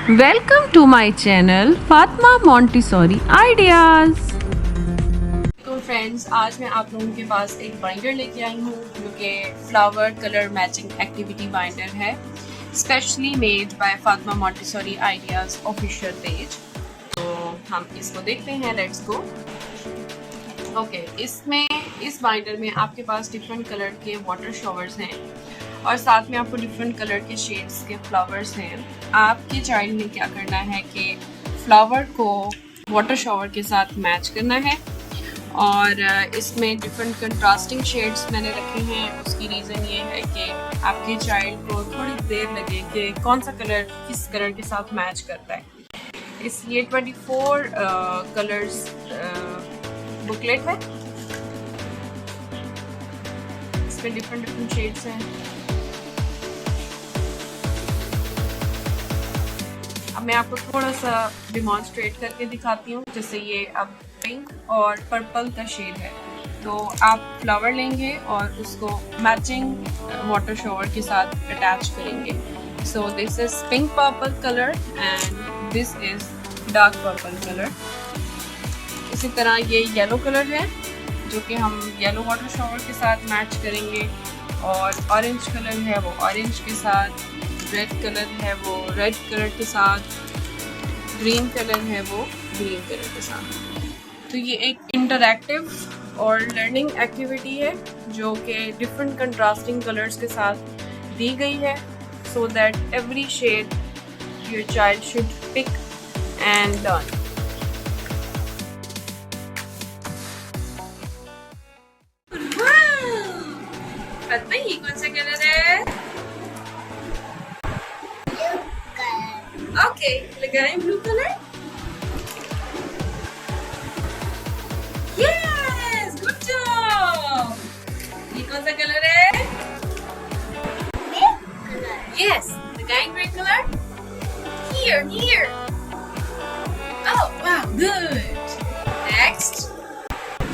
Welcome to my channel Fatma Montessori Ideas. तो friends, आज मैं आप लोगों के पास एक बाइंडर लेके आई हूँ जो कि flower colour matching activity binder है, specially made by Fatima Montessori ideas official page. तो हम इसको देखते हैं, लेट्स गो। ओके, इसमें इस बाइंडर में आपके पास डिफरेंट कलर के वाटर शॉवर्स हैं और साथ में आपको डिफरेंट कलर के शेड्स के फ्लावर्स हैं। आपके चाइल्ड ने क्या करना है कि फ्लावर को वाटर शॉवर के साथ मैच करना है और इसमें डिफरेंट कंट्रास्टिंग शेड्स मैंने रखे हैं। उसकी रीज़न ये है कि आपके चाइल्ड को थोड़ी देर लगे कि कौन सा कलर किस कलर के साथ मैच करता है। ये 24 कलर्स बुकलेट है। इसमें डिफरेंट शेड्स हैं। अब मैं आपको थोड़ा सा डिमॉन्स्ट्रेट करके दिखाती हूँ। जैसे ये अब पिंक और पर्पल का शेड है, तो आप फ्लावर लेंगे और उसको मैचिंग वाटर शॉवर के साथ अटैच करेंगे। So this is pink purple colour and this is dark purple colour. इसी तरह ये येलो कलर है जो कि हम येलो वाटर शॉवर के साथ मैच करेंगे, और ऑरेंज कलर है वो ऑरेंज के साथ, रेड कलर है वो रेड कलर के साथ, ग्रीन कलर है वो ग्रीन कलर के साथ। तो ये एक इंटरैक्टिव और लर्निंग एक्टिविटी है जो कि डिफरेंट कंट्रास्टिंग कलर्स के साथ दी गई है, so that every shade your child should pick and learn. ये कौन सा कलर है? ओके, लगाएं blue colour. Yes, good job. ये कौन सा कलर है? यस, लगाएं grey colour. Here. Oh, wow, good. Next.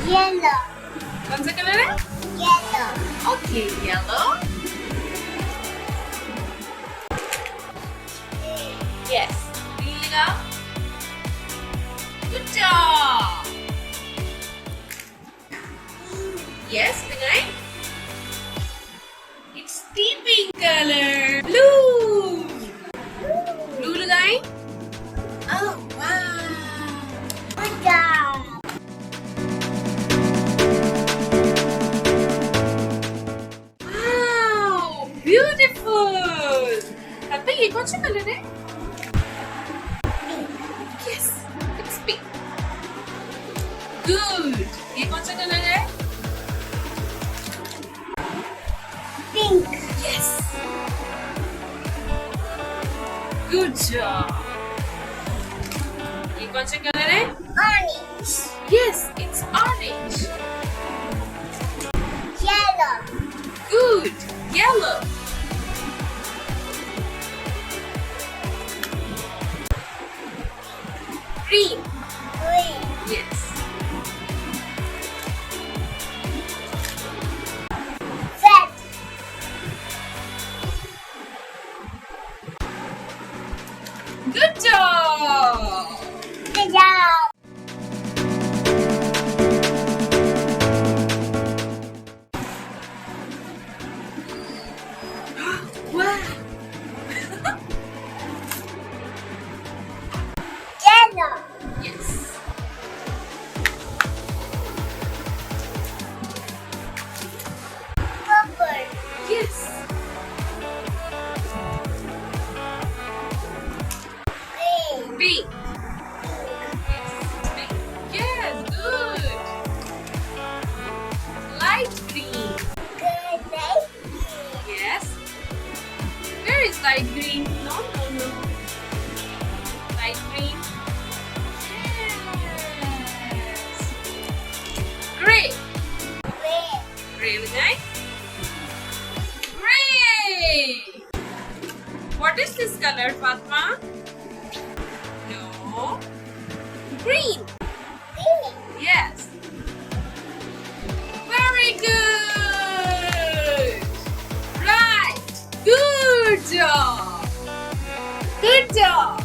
Yellow. कौन सा कलर है? Yellow. Okay, yellow. Yes. Green लगाओ. Good job. Yes, लगाएं. It's deep pink color. Blue. Blue लगाएं. Oh wow. Good job. Wow, beautiful. अब ये कौन सा कलर है? Yes, it's pink. Good. ये कौन सा कलर है? Pink. Yes. Good job. ये कौन सा कलर है? Orange. Yes, it's orange. Yellow. Good. Yellow. Green. Green. Yes. Red. Good job. Good job. Wow. Yellow. Yes. Purple. Yes. Green. Pink. Pink. Yes, good. Light green. Good night. Yes. Where is light green? No. Light green. Yes. Gray. Red. Gray लगाएं. Gray. What is this color, Fatma? No. Green. Green. Yes. Very good. Right. Good job. Good job.